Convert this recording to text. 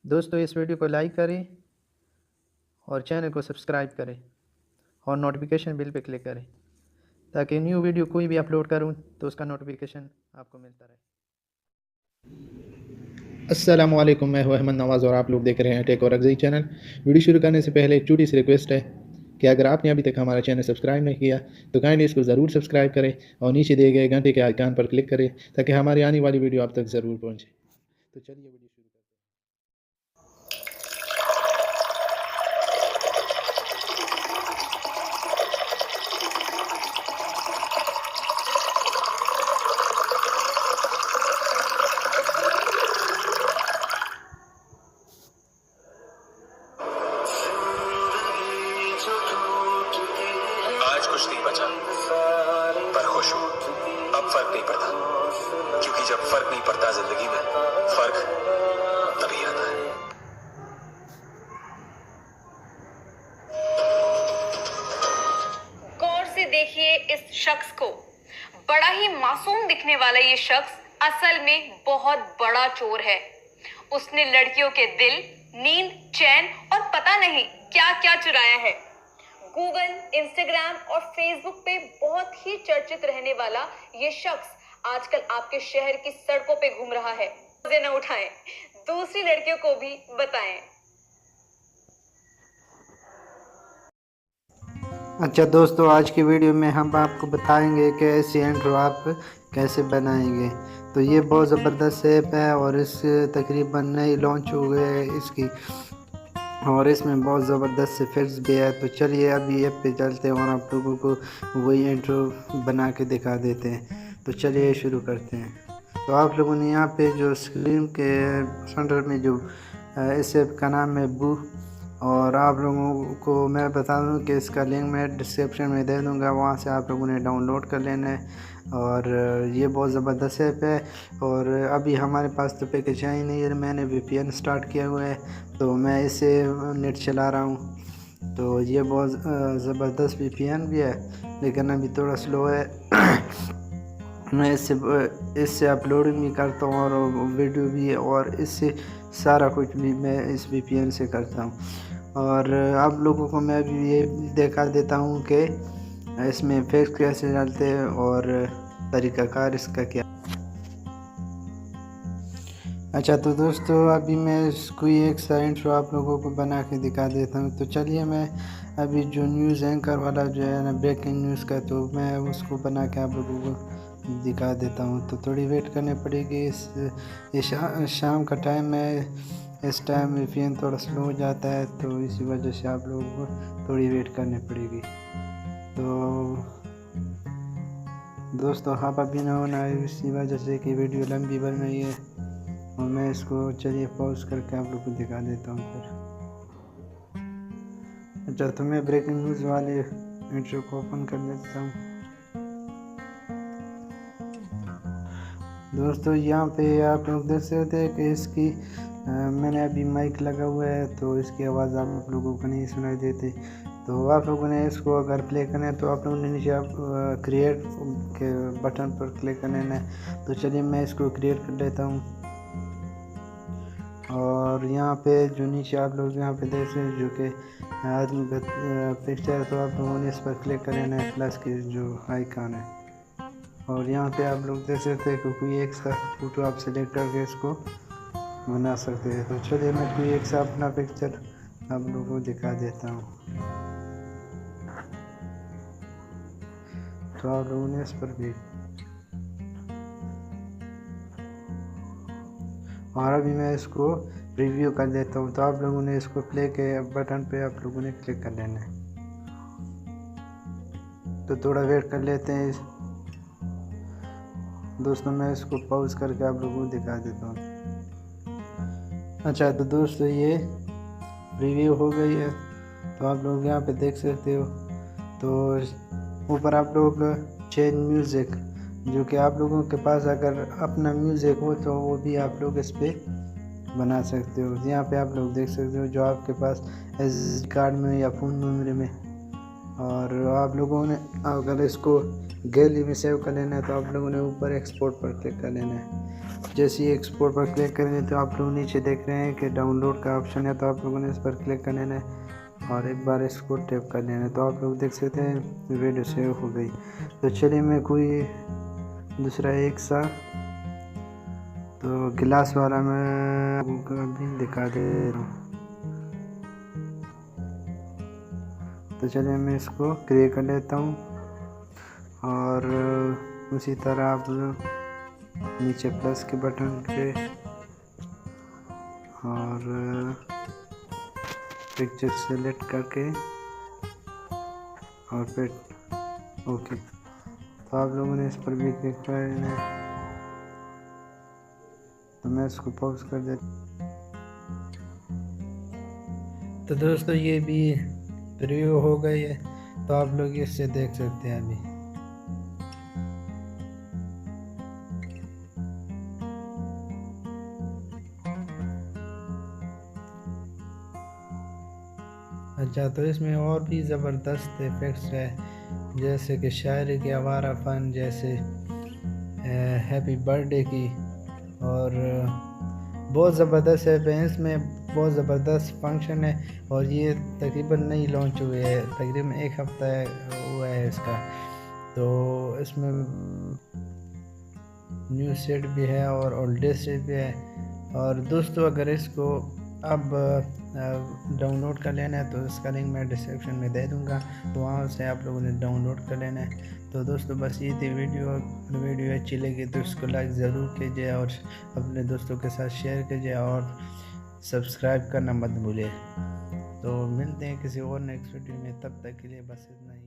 दोस्तों इस वीडियो को लाइक करें और चैनल को सब्सक्राइब करें और नोटिफिकेशन बिल पे क्लिक करें ताकि न्यू वीडियो कोई भी अपलोड करूं तो उसका नोटिफिकेशन आपको मिलता रहे। अस्सलाम वालेकुम, मैं हूं अहमद नवाज़ और आप लोग देख रहे हैं टेक और अगज़ई चैनल। वीडियो शुरू करने से पहले एक छोटी सी रिक्वेस्ट है कि अगर आपने अभी तक हमारा चैनल सब्सक्राइब नहीं किया तो काइंडली इसको ज़रूर सब्सक्राइब करें और नीचे दिए गए घंटे के आइकन पर क्लिक करें ताकि हमारी आने वाली वीडियो आप तक ज़रूर पहुँचे। तो चलिए वीडियो शुरू करते हैं। आज कुछ नहीं बचा पर खुश हूं। अब फर्क नहीं पड़ता, क्योंकि जब फर्क नहीं पड़ता जिंदगी में, फर्क तभी आता है। गौर से देखिए इस शख्स को। बड़ा ही मासूम दिखने वाला ये शख्स असल में बहुत बड़ा चोर है। उसने लड़कियों के दिल, नींद, चैन और पता नहीं क्या क्या चुराया है। गूगल, इंस्टाग्राम और फेसबुक पे बहुत ही चर्चित रहने वाला ये शख्स आजकल आपके शहर की सड़कों पे घूम रहा है। मजे न उठाएं, दूसरी लड़कियों को भी बताएं। अच्छा दोस्तों, आज की वीडियो में हम आपको बताएंगे कि ऐसी इंट्रो आप कैसे बनाएंगे। तो ये बहुत ज़बरदस्त ऐप है और इस तकरीबन नई लॉन्च हो गए है इसकी, और इसमें बहुत ज़बरदस्त इफेक्ट्स भी है। तो चलिए अभी ऐप पे चलते हैं और आप लोगों को वही इंट्रो बना के दिखा देते हैं। तो चलिए शुरू करते हैं। तो आप लोगों ने यहाँ पे जो स्क्रीन के सेंटर में जो इस ऐप का नाम है बू, और आप लोगों को मैं बता दूं कि इसका लिंक मैं डिस्क्रिप्शन में दे दूंगा, वहाँ से आप लोगों ने डाउनलोड कर लेना है। और ये बहुत ज़बरदस्त ऐप है और अभी हमारे पास तो पैकेज है ही नहीं है। मैंने VPN स्टार्ट किया हुआ है तो मैं इसे नेट चला रहा हूँ। तो ये बहुत ज़बरदस्त VPN भी है लेकिन अभी थोड़ा स्लो है। मैं इससे अपलोडिंग भी करता हूँ और वीडियो भी, और इससे सारा कुछ भी मैं इस VPN से करता हूँ। और आप लोगों को मैं भी ये दिखा देता हूँ कि इसमें इफेक्ट कैसे डालते हैं और तरीक़ाकार इसका क्या। अच्छा तो दोस्तों, अभी मैं कोई एक सा इंट्रो आप लोगों को बना के दिखा देता हूँ। तो चलिए मैं अभी जो न्यूज़ एंकर वाला जो है ना, ब्रेकिंग न्यूज़ का, तो मैं उसको बना के आप लोगों को दिखा देता हूँ। तो थोड़ी वेट करनी पड़ेगी। ये शाम का टाइम है, इस टाइम VPN थोड़ा स्लो हो जाता है तो इसी वजह से आप लोगों को थोड़ी वेट करनी पड़ेगी। तो दोस्तों हाँ अभी ना होना है इसी वजह से कि वीडियो लंबी बन रही है, और मैं इसको चलिए पॉज करके आप लोग को दिखा देता हूँ फिर। अच्छा तो मैं ब्रेकिंग न्यूज़ वाले इंट्रो को ओपन कर लेता हूँ। दोस्तों यहाँ पे आप लोग देख सकते हैं कि इसकी मैंने अभी माइक लगा हुआ है तो इसकी आवाज़ आप लोगों को नहीं सुनाई देती। तो आप लोगों ने इसको अगर प्ले करना है तो आप लोगों ने नीचे आप क्रिएट के बटन पर क्लिक करना है। तो चलिए मैं इसको क्रिएट कर लेता हूँ। और यहाँ पे जो नीचे आप लोग यहाँ पे देख सकते हैं जो कि आदमी का पिक्चर है, तो आप लोगों ने इस पर क्लिक कर लेना है, प्लस के जो आइकन है। और यहाँ पे आप लोग देख सकते हैं कि कोई एक सा फोटो आप सेलेक्ट करके इसको बना सकते हैं। तो चलिए मैं कोई एक सा अपना पिक्चर आप लोगों को दिखा देता हूँ। तो आप लोगों ने इस पर भी, और अभी मैं इसको रिव्यू कर देता हूँ। तो आप लोगों ने इसको प्ले के बटन पे आप लोगों ने क्लिक कर लेना है। तो थोड़ा वेट कर लेते हैं दोस्तों, मैं इसको पॉज करके आप लोगों को दिखा देता हूँ। अच्छा तो दोस्तों ये रिव्यू हो गई है, तो आप लोग यहाँ पे देख सकते हो। तो ऊपर आप लोग चेंज म्यूज़िक, जो कि आप लोगों के पास अगर अपना म्यूज़िक हो तो वो भी आप लोग इस पर बना सकते हो। यहाँ पे आप लोग देख सकते हो जो आपके पास SD कार्ड में या फ़ोन मेमोरी में। और आप लोगों ने अगर इसको गैलरी में सेव कर लेना है तो आप लोगों ने ऊपर एक्सपोर्ट पर क्लिक कर लेना है। जैसे ही एक्सपोर्ट पर क्लिक करेंगे तो आप लोग नीचे देख रहे हैं कि डाउनलोड का ऑप्शन है, तो आप लोगों ने इस पर क्लिक कर लेना है और एक बार इसको टैप कर लेना है। तो आप लोग देख सकते हैं वीडियो सेव हो गई। तो चलिए मैं कोई दूसरा एक सा तो गिलास वाला मैं आपको अभी दिखा दे रहा हूँ। तो चलिए मैं इसको क्रिएट कर लेता हूँ और उसी तरह आप लोग नीचे प्लस के बटन पे और पिक्चर सेलेक्ट करके और फिर ओके। तो आप लोगों ने इस पर भी क्लिक करना है। तो मैं इसको पॉज कर देता। तो दोस्तों ये भी प्रीव्यू हो गई है, तो आप लोग इससे देख सकते हैं अभी। अच्छा, तो इसमें और भी ज़बरदस्त इफ़ेक्ट्स है, जैसे कि शायरी के आवारा फन, जैसे हैप्पी बर्थडे की, और बहुत ज़बरदस्त है। इसमें बहुत ज़बरदस्त फंक्शन है और ये तकरीबन नई लॉन्च हुई है, तकरीबन 1 हफ़्ता हुआ है इसका। तो इसमें न्यू सेट भी है और ओल्डेस्ट सेट भी है। और दोस्तों अगर इसको अब डाउनलोड कर लेना है तो इसका लिंक मैं डिस्क्रिप्शन में दे दूंगा, तो वहाँ से आप लोगों ने डाउनलोड कर लेना है। तो दोस्तों बस ये थी वीडियो अच्छी लगी तो इसको लाइक ज़रूर कीजिए और अपने दोस्तों के साथ शेयर कीजिए और सब्सक्राइब करना मत भूलिए। तो मिलते हैं किसी और नेक्स्ट वीडियो में, तब तक के लिए बस इतना ही।